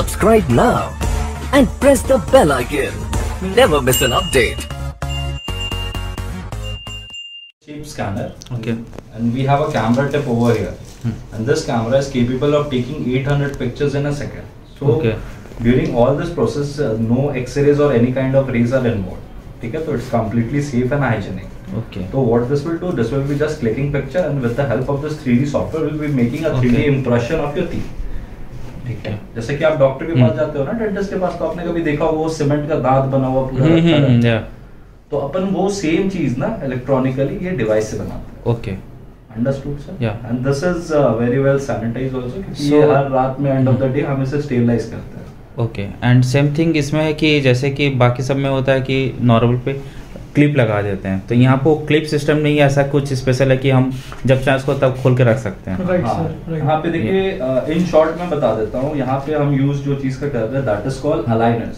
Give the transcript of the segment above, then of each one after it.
Subscribe now and press the bell icon. Never miss an update. Cheap scanner. Okay. And we have a camera tip over here. And this camera is capable of taking 800 pictures in a second. So during all this process, no X-rays or any kind of rays are involved. Okay, so it's completely safe and hygienic. Okay. So what this will do, this will be just clicking picture, and with the help of this 3D software, we'll be making a 3D impression of your teeth. ठीक है, जैसे कि आप doctor के पास जाते हो ना, dentist के पास, तो आपने कभी देखा वो सीमेंट का दांत बना हुआ पूरा तो अपन वो सेम चीज ना इलेक्ट्रॉनिकली ये डिवाइस से बनाते हैं. Okay, understood sir. Yeah and this is very well sanitized also, क्योंकि ये हर रात में एंड ऑफ द डे हम इसे स्टेरिलाइज करते हैं. ओके. एंड सेम थिंग इसमें है कि जैसे कि बाकी सब में होता है कि नॉर्मल पे क्लिप लगा देते हैं, तो यहाँ पे क्लिप सिस्टम नहीं है, ऐसा कुछ स्पेशल है कि हम जब चाहे उसको तब खोल के रख सकते हैं. यहाँ पे देखिए इन शॉर्ट में बता देता हूँ, यहाँ पे हम यूज जो चीज का करते हैं दैट इज कॉल्ड अलाइनर्स.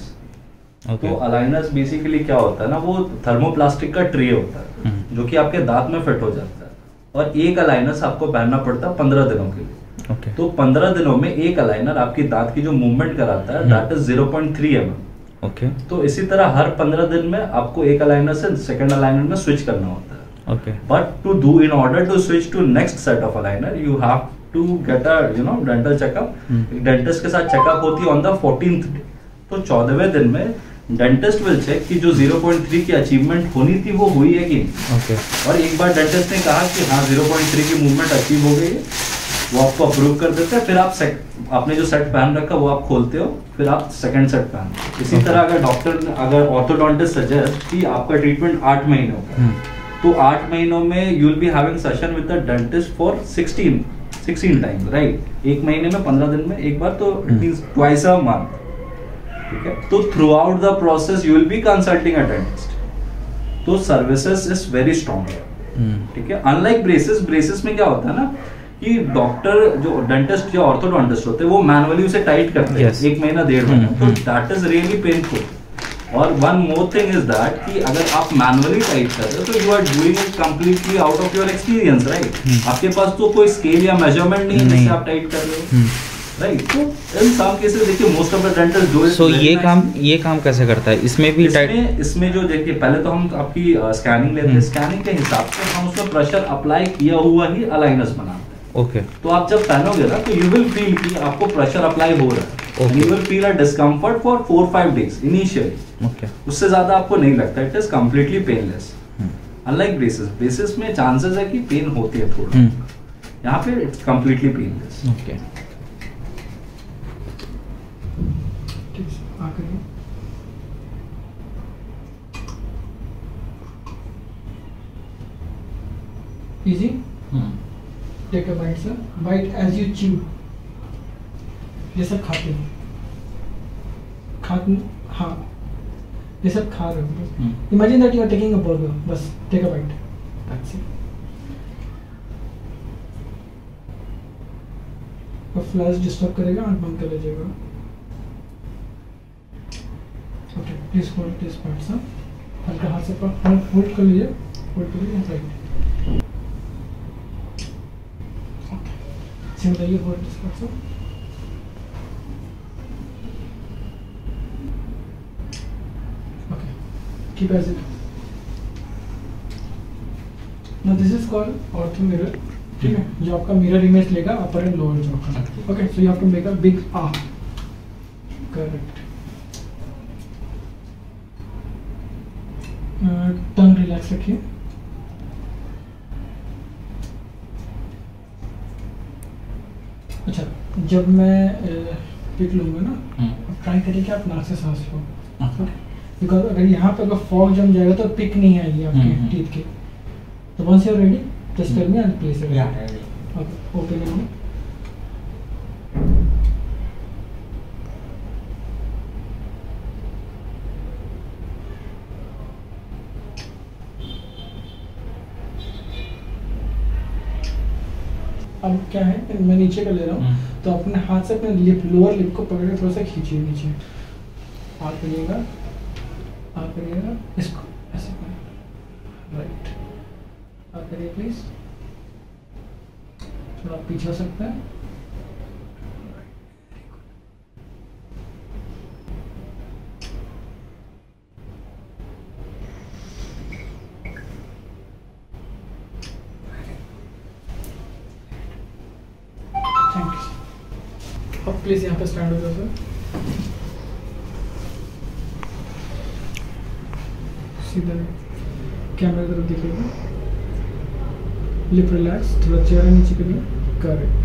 तो अलाइनर्स बेसिकली क्या होता है ना, वो थर्मोप्लास्टिक का ट्रे होता है जो कि आपके दांत में फिट हो जाता है, और एक अलाइनर्स आपको पहनना पड़ता है 15 दिनों के लिए. तो 15 दिनों में एक अलाइनर आपकी दांत की जो मूवमेंट कराता है दैट इज 0.3 mm. ओके. तो इसी तरह हर 15 दिन में आपको एक अलाइनर से सेकंड अलाइनर में स्विच करना होता है. Okay. But to do in order to switch to next set of aligner you have to get a dental checkup. Dentist के साथ चेकअप होती है ऑन द 14th डे. तो 14वें दिन में डेंटिस्ट विल चेक कि जो 0.3 की अचीवमेंट होनी थी वो हुई है कि नहीं. ओके. और एक बार डेंटिस्ट ने कहा कि हाँ 0.3 की मूवमेंट अचीव हो गई है, वो आपको अप्रूव कर देते हैं. फिर आप आपने जो सेट पहन रखा वो आप खोलते हो, फिर आप सेकंड सेट पहनते हो. इसी तरह अगर डॉक्टर अगर ऑर्थोडोंटिस्ट सजेस्ट कि आपका ट्रीटमेंट 8 महीनों का, तो 8 महीनों में you will be having session with the dentist for 16 times, right. एक महीने में 15 दिन में एक बार, तो it means twice a month. ठीक है. तो through out the process you will be consulting a dentist. तो सर्विसेज इज वेरी स्ट्रॉन्ग. ठीक है. अनलाइक ब्रेसेस में क्या होता है ना कि डॉक्टर जो डेंटिस्ट या ऑर्थोडोंटिस्ट होते हैं वो मैनुअली उसे टाइट करते हैं एक महीना 1.5 महीना. तो दैट इज रियली पेनफुल. और one more thing is that कि अगर आप मैनुअली टाइट कर रहे हो तो you are doing it completely out of your experience, right. आपके पास तो कोई स्केल या मेजरमेंट नहीं है जिससे आप टाइट कर रहे हो, राइट. तो इन सम केसेस देखिए most of the dentist do it. So ये काम कैसे करता है इसमें भी टाइट? इसमें जो देखिए पहले तो हम आपकी स्कैनिंग लेते हैं, स्कैनिंग के हिसाब से हम उसमें प्रेशर अप्लाई किया हुआ ही अलाइनर्स बनाते हैं. ओके. तो आप जब पहनोगे ना तो यू विल फील कि आपको प्रेशर अप्लाई हो रहा है. You will feel a discomfort for 4-5 days initially. Okay. उससे ज्यादा आपको नहीं लगता. It is completely painless. Unlike braces में चांसेस है कि पेन होती है थोड़ा. यहाँ पे it's completely painless. Okay. Easy? Take a bite, sir. Bite as you chew. ये सब खाते हो. हाँ, ये सब खा रहे हो. Imagine that you are taking a burger. बस take a bite. That's it. और फ्लैश डिस्टर्ब करेगा, आँख बंद कर लीजिएगा. Okay, please hold this part, sir. हल्का हाथ से होल्ड कर लीजिए. राइट. बताइए hold this part, sir. Okay, keep as it. Now this is called ortho mirror. ठीक है, जो आपका मिरर इमेज लेगा अपर एंड लोअर जॉ का. Okay, so you have to make a big ah. Correct. Tongue relax रखिए. अच्छा, जब मैं पिक लूँगा ना, ट्राई करिए कि आप नाक से सांस लो. बिकॉज अगर यहाँ पे अगर फॉग जम जाएगा तो पिक नहीं आएगी आपके टीथ की. तो once you are ready just tell me and place it. Okay, open it. अब क्या है, मैं नीचे का ले रहा हूँ, तो अपने हाथ से अपने लोअर लिप को पकड़ के थोड़ा सा खींचिए नीचे. हाथ करिएगा, इसको ऐसे करें. राइट. हाथ करिए प्लीज. थोड़ा पीछे हो सकता है. Thank you. अब प्लीज यहाँ पे स्टैंड हो जाओ सर। सीधा कैमरा की तरफ देखिएगा, लिप रिलैक्स, थोड़ा चेहरा नीचे करिए, correct.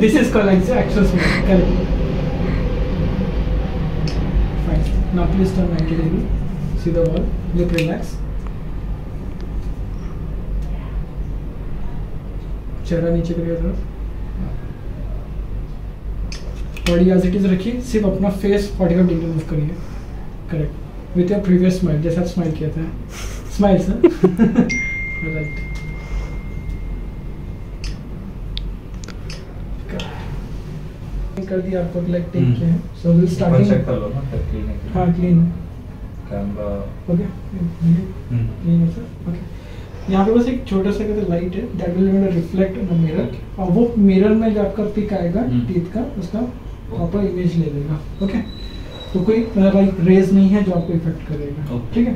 This is called like actual smile, correct. Fine. Now please turn 90 degree, see the wall, lip relax. चेहरा नीचे करिए तरफ, बॉडी एज इट इज रखिए, सिर्फ अपना फेस 45 डिग्री मूव करिए, correct, with your previous smile, जैसा आप स्माइल किया था, स्माइल सर, राइट, कर दिया आपको, लाइक टेक किया है, सो विल स्टार्टिंग, चेक कर लो ना फिर क्लीन है, हाँ क्लीन है, कैमरा ओके, क्लीन है सर, ओके। यहाँ पे बस एक छोटा सा लाइट है, that will reflect on the mirror, और वो मिरर में जो आपका पिक आएगा टीथ का, उसका प्रॉपर इमेज ले लेगा, ओके। तो कोई लाइक रेज नहीं है जो आपको इफेक्ट करेगा, ठीक है।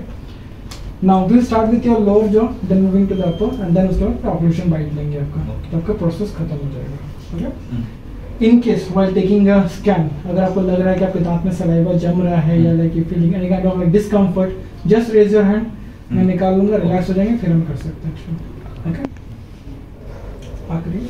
Now will start with your lower jaw, then moving to the upper, and then उसके बाद ऑपरेशन बाइट लेंगे आपका, तो आपका प्रोसेस खत्म हो जाएगा, okay. In case while taking a scan, अगर आपको लग रहा है कि आपके दांत में सलाइवा जम रहा है, या like you feeling any kind of like discomfort, just raise your hand, मैं निकाल लूंगा, रिलैक्स हो जाएंगे, फिर हम कर सकते हैं, ओके। आखिरी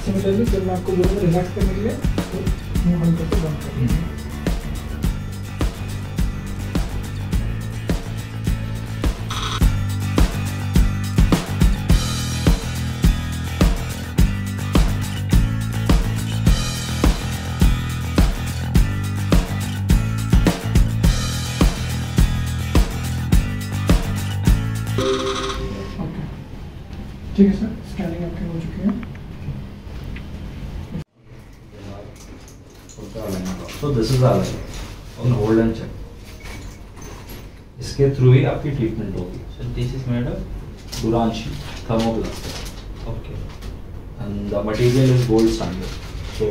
सिमिलरली फिर मैं आपको बोलूँगा रिलैक्स करने के लिए, तो मुंह बंद करके बंद कर दीजिए। ओके, ठीक है सर, स्कैनिंग आपकी हो चुकी है। तो this is our on hold and check, इसके थ्रू ही आपकी ट्रीटमेंट होगी। So this is made of Duran sheet, thermoplastic, okay. and the material is gold standard. So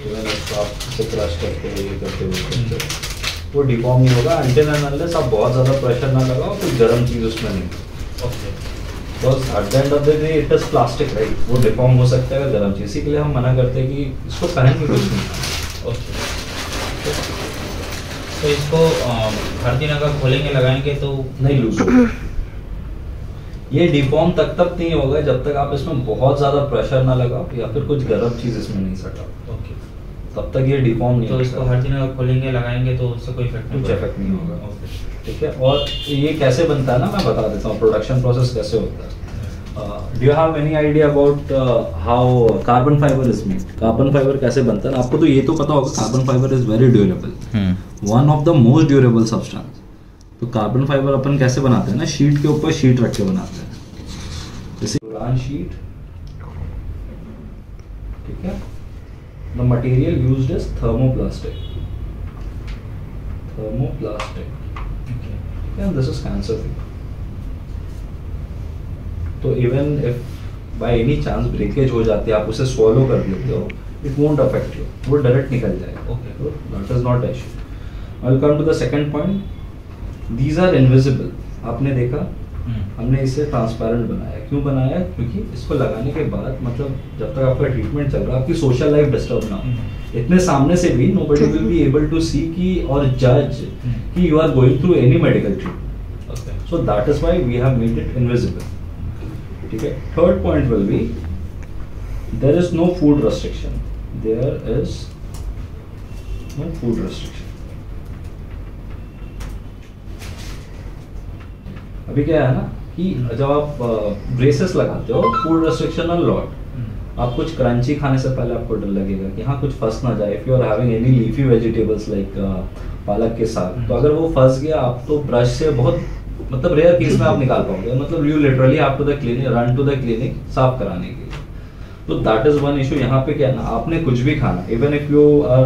even if आप इसे क्रश करते हो, ये करते हो, वो डिफॉर्म नहीं होगा until and unless आप बहुत ज़्यादा प्रेशर ना लगाओ, तो गर्म चीज़ उसमें नहीं। Okay. Because at the end of the day it is plastic, right? वो डिफॉर्म हो सकता है गर्म चीज़, इसी के लिए हम मना करते हैं कि इसको पहन के कुछ नहीं। Okay. तो इसको हर दिन अगर खोलेंगे लगाएंगे तो नहीं लूज होगा। ये डिफॉर्म तक नहीं होगा जब तक आप इसमें बहुत ज़्यादा प्रेशर ना लगाओ या फिर कुछ गर्म चीज़ इसमें नहीं सटाओ, ओके, तब तक ये डिफॉर्म नहीं तो होगा। इसको हर दिन अगर खोलेंगे लगाएंगे तो उससे कोई इफेक्ट कुछ इफेक्ट नहीं होगा, ओके। ठीक है। और ये कैसे बनता है ना, मैं बता देता हूँ प्रोडक्शन प्रोसेस कैसे होता है। Do you have any idea about how carbon fibre is made? Carbon fibre कैसे बनता है? आपको तो ये तो पता होगा, carbon fibre is very durable, one of the most durable substance. तो कार्बन फाइबर अपन कैसे बनाते हैं ना, शीट के ऊपर शीट रख के बनाते हैं, जैसे Duran शीट, ठीक है। The material used is thermoplastic, and this is cancer free. तो even if by any chance breakage हो जाती है, आप उसे swallow कर लेते हो, it won't affect you, वो डायरेक्ट निकल जाएगा, Okay. so that is not an issue. I'll come to the second point. These are invisible. आपने देखा, हमने इसे ट्रांसपेरेंट बनाया। क्यों बनाया? क्योंकि इसको लगाने के बाद मतलब जब तक आपका ट्रीटमेंट चल रहा है, आपकी सोशल लाइफ डिस्टर्ब ना हो। इतने सामने से भी nobody will be able to see कि और judge कि you are going through any medical treatment. Okay. So that is why we have made it invisible. ठीक है। Third point will be there is no food restriction, there is no food restriction. अभी क्या है ना कि जब आप braces लगाते हो, फूड रेस्ट्रिक्शन अ लॉट, आप कुछ क्रंची खाने से पहले आपको डर लगेगा कि हाँ कुछ फंस ना जाए। If you are having any leafy vegetables like पालक के साथ, तो अगर वो फंस गया आप तो ब्रश से बहुत मतलब रेयर केस में आप निकाल पाओगे, मतलब you literally have to the clinic, run to the clinic साफ कराने के लिए। तो दैट इज वन इशू। यहाँ पे क्या है ना, आपने कुछ भी खाना, even if you are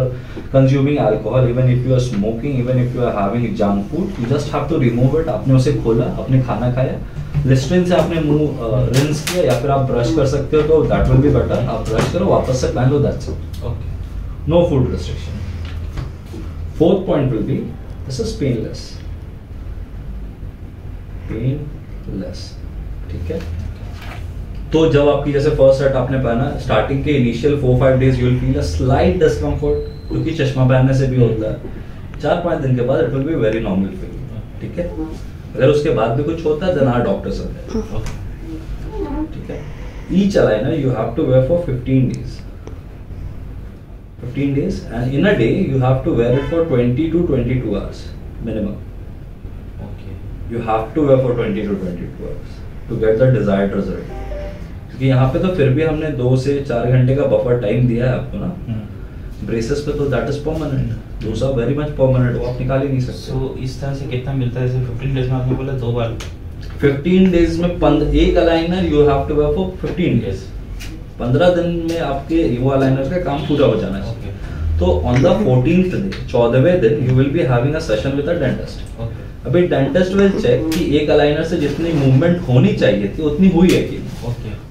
consuming alcohol, even if you are smoking, even if you are having junk food, you just have to remove it. आपने उसे खोला, आपने खाना खाया, लिस्ट्रीन से आपने मुंह रिंस किया या फिर आप ब्रश कर सकते हो, तो दैट विल बी बेटर। आप ब्रश करो, वापस से पहन लो, that's it. Okay, no food restriction. Fourth point will be this is painless, painless, ठीक है। तो जब आपकी जैसे फर्स्ट सेट आपने पहना, स्टार्टिंग के initial 4-5 days you will feel a slight discomfort, क्योंकि चश्मा पहनने से भी होता है। 4-5 दिन के बाद it will be very normal feel, ठीक है। अगर उसके बाद भी कुछ होता है then our doctors are there, ठीक है। Each aligner you have to wear for 15 days, 15 days, and in a day you have to wear it for 20 to 22 hours minimum. Okay, you have to wear for 20 to 22 hours to get the desired result. क्योंकि यहाँ पे तो फिर भी हमने 2 से 4 घंटे का बफर टाइम दिया है आपको ना, ब्रेसेस पे तो that is permanent, those are very much permanent, वो आप निकाल ही नहीं सकते। सो इस तरह से कितना मिलता है? जैसे 15 डेज में आपने बोला 2 बार, 15 डेज में एक aligner you have to wear for 15 days. 15 दिन में आपके वो अलाइनर का काम पूरा हो जाना चाहिए। तो ऑन द 14th डे, 14वें दिन, you will be having a session with a dentist. अभी डेंटिस्ट विल चेक कि एक अलाइनर से जितनी मूवमेंट होनी चाहिए थी उतनी हुई है कि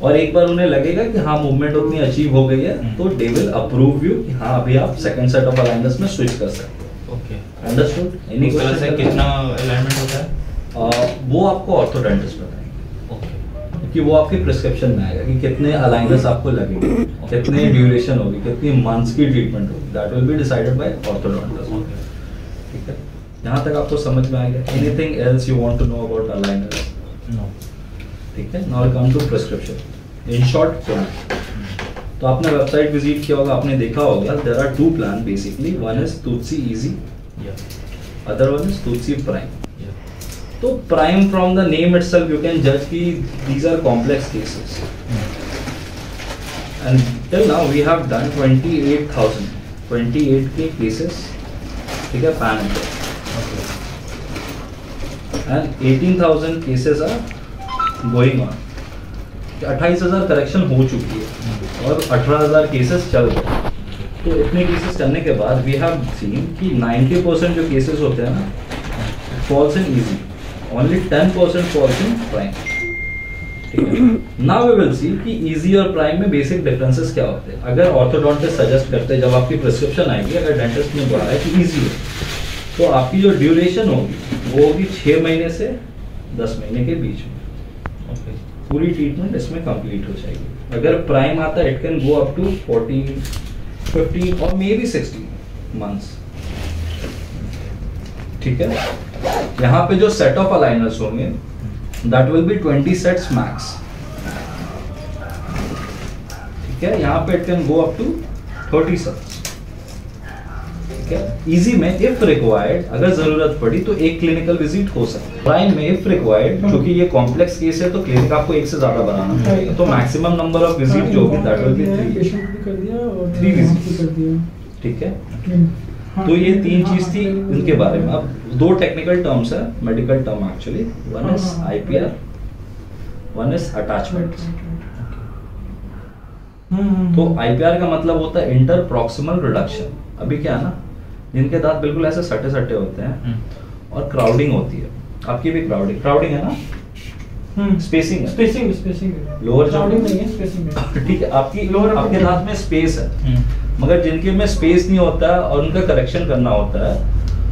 और एक बार उन्हें लगेगा कि हाँ मूवमेंट उतनी अचीव हो गई है, तो दे विल अप्रूव यू कि हाँ अभी आप सेकंड सेट ऑफ अलाइनर्स में स्विच कर सकते हो। Okay, understood? Any question? कितना अलाइनमेंट होता है वो आपको ऑर्थोडेंटिस्ट बताएंगे, क्योंकि वो आपके प्रिस्क्रिप्शन में आएगा कि कितने अलाइनर्स आपको लगेंगे, कितने ड्यूरेशन होगी, कितनी मंथ्स की ट्रीटमेंट होगी, that will be decided by orthodontist, ठीक है। यहाँ तक आपको समझ में आ गया? Anything else you want to know about aligners? No, ठीक है। Now come to prescription. In short plan, तो आपने वेबसाइट विजिट किया होगा, आपने देखा होगा there are 2 plan basically, one is Tulsi easy, other one is Tulsi prime. तो prime from the name itself you can जज कि these are complex cases, and till now we have done 28 के केसेस, ठीक है, पैन and 18,000 cases are going on. 28,000 correction हो चुकी है और 18,000 केसेस चल रहे हैं। तो इतने केसेस चलने के बाद वी हैव सीन कि 90% जो केसेस होते हैं ना falls in easy, only 10% falls in prime, ठीक है। नाउ वी विल सी कि इजी और प्राइम में बेसिक डिफरेंसेस क्या होते हैं। अगर ऑर्थोडोंटिस्ट सजेस्ट करते हैं, जब आपकी प्रिस्क्रिप्शन आएगी, अगर डेंटिस्ट ने बोला है कि इजी है, तो आपकी जो ड्यूरेशन होगी वो होगी 6 महीने से 10 महीने के बीच में। पूरी ट्रीटमेंट इसमें कंप्लीट हो जाएगी। अगर प्राइम आता है it can go up to 14, 15 और मे बी 16 मंथ्स, ठीक है। यहाँ पे जो सेट ऑफ अलाइनर्स होंगे that will be 20 sets max, ठीक है। यहाँ पे it can go up to 30 sets, ठीक है। इजी में इफ रिक्वायर्ड, अगर जरूरत पड़ी तो एक क्लिनिकल विजिट हो सकता है। प्राइम में इफ रिक्वायर्ड, क्योंकि ये कॉम्प्लेक्स केस है तो क्लिनिक आपको 1 से ज्यादा बनाना पड़ेगा, तो मैक्सिमम नंबर ऑफ विजिट जो होगी दैट विल बी 3 विजिट, ठीक है। तो ये 3 चीज थी इनके बारे में। अब 2 टेक्निकल टर्म्स है, medical term actually, one is IPR, one is attachment. तो आईपीआर का मतलब होता है इंटर प्रॉक्सिमल रिडक्शन। अभी क्या है ना, जिनके दांत बिल्कुल ऐसे सटे सटे होते हैं और क्राउडिंग होती है, आपकी भी क्राउडिंग है ना, स्पेसिंग है, लोअर क्राउडिंग नहीं है, स्पेसिंग है, ठीक है। आपकी लोअर, आपके दांत में स्पेस है, मगर जिनके में स्पेस नहीं होता है और उनका करेक्शन करना होता है,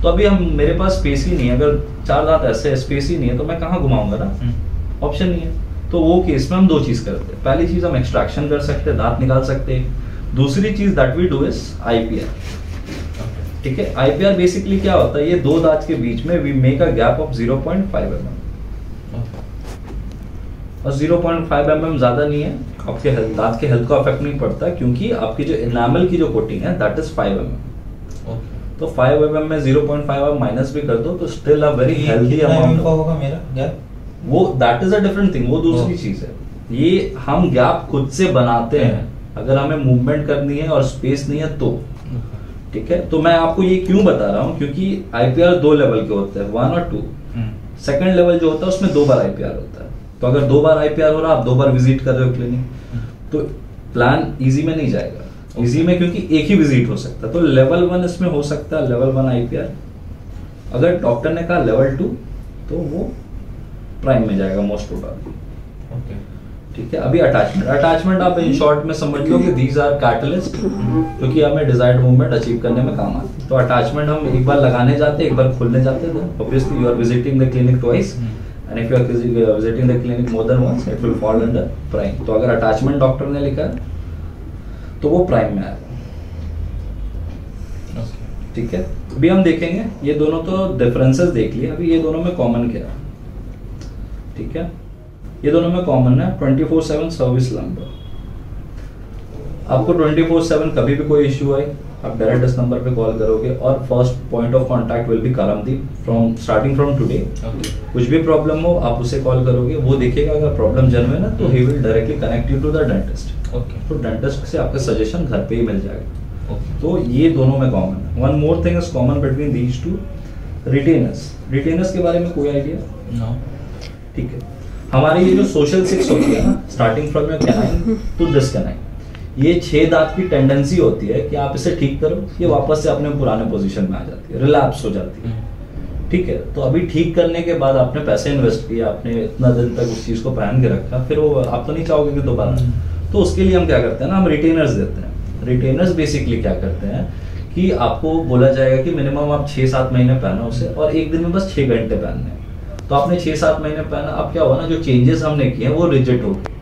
तो अभी हम मेरे पास स्पेस ही नहीं है, अगर 4 दांत ऐसे स्पेस ही नहीं है तो मैं कहाँ घुमाऊंगा ना, ऑप्शन नहीं है। तो वो केस में हम 2 चीज करते हैं। पहली चीज हम एक्सट्रैक्शन कर सकते हैं, दांत निकाल सकते हैं। दूसरी चीज that we do is IPR, ठीक है। आईपीआर बेसिकली क्या होता है, ये 2 दांत के बीच में we make a gap of 0.5 mm, और 0.5 mm ज़्यादा नहीं है, आपके दांत के हेल्थ को अफेक्ट नहीं पड़ता, क्योंकि आपकी जो इनामल की जो कोटिंग है दैट इज 5 mm। तो 5 mm में 0.5 आप माइनस भी कर दो तो still a very healthy amount होगा मेरा गैप। वो that is a different thing, वो दूसरी चीज है। ये हम गैप खुद से बनाते हैं अगर हमें मूवमेंट करनी है और स्पेस नहीं है तो, ठीक है। तो मैं आपको ये क्यों बता रहा हूँ, क्योंकि IPR 2 लेवल के होते हैं, 1 और 2। सेकंड लेवल जो होता है उसमें 2 बार IPR होता है। तो अगर 2 बार IPR हो रहा है, आप 2 बार विजिट कर रहे हो क्लिनिक, तो प्लान इजी में नहीं जाएगा। इजी में क्योंकि एक ही विजिट हो सकता है, तो लेवल 1 इसमें हो सकता है, लेवल 1 IPR। अगर डॉक्टर ने कहा लेवल 2 तो वो प्राइम में जाएगा मोस्ट प्रोबेबली, ठीक है। अभी अटैचमेंट आप इन शॉर्ट में समझ लो कि दीज आर कैटलिस्ट, क्योंकि हमें डिजायर्ड मूवमेंट अचीव करने में काम आती है। तो अटैचमेंट हम एक बार लगाने जाते हैं, एक बार खोलने जाते हैं। Obviously you are visiting the clinic twice, and if you are visiting the clinic more than once, it will fall under prime. तो अगर अटैचमेंट डॉक्टर ने लिखा है तो वो प्राइम में आएगा, ठीक है। अभी हम देखेंगे ये दोनों तो डिफरेंसेस देख लिए, अभी ये दोनों में कॉमन क्या है, ठीक है। ये दोनों में कॉमन है 24/7 सर्विस नंबर। आपको 24/7 कभी भी कोई इश्यू आए, आप डायरेक्ट इस नंबर पे कॉल करोगे और first point of contact will be Karamdeep from starting from today. कुछ भी प्रॉब्लम हो आप उसे कॉल करोगे, वो देखेगा अगर प्रॉब्लम जेन्युइन है तो he will directly connect you to the dentist. तो डेंटिस्ट से आपका सजेशन घर पे ही मिल जाएगा। तो ये दोनों में कॉमन है। One more thing is common between these two, retainers. Retainers के बारे में कोई आइडिया? नो। ठीक है, हमारी ये जो सोशल 6 होती है ना, starting from your canine to this canine, ये 6 दांत की टेंडेंसी होती है कि आप इसे ठीक करो, ये वापस से अपने पुराने पोजीशन में आ जाती है, रिलैप्स हो जाती है, ठीक है। तो अभी ठीक करने के बाद आपने पैसे इन्वेस्ट किए, आपने इतना दिन तक उस चीज को पहन के रखा, फिर वो आप तो नहीं चाहोगे कि दोबारा। तो उसके लिए हम क्या करते हैं ना, हम रिटेनर्स देते हैं। रिटेनर्स बेसिकली क्या करते हैं कि आपको बोला जाएगा कि मिनिमम आप 6-7 महीने पहनो उसे, और एक दिन में बस 6 घंटे पहनने हैं। तो आपने 6-7 महीने पहना, अब क्या हुआ ना, जो चेंजेस हमने किए हैं वो रिजिड हो गए,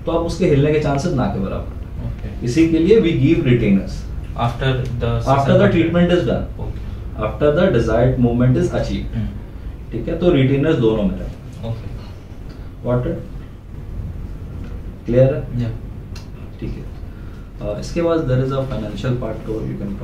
तो आप उसके हिलने के चांसेस ना के बराबर। इसी के लिए we give retainers after the treatment is done, after the desired movement is achieved, ठीक है। तो रिटेनर्स दोनों में रहे। व्हाट क्लियर है? ठीक है। इसके बाद there is a financial part, तो यू कैन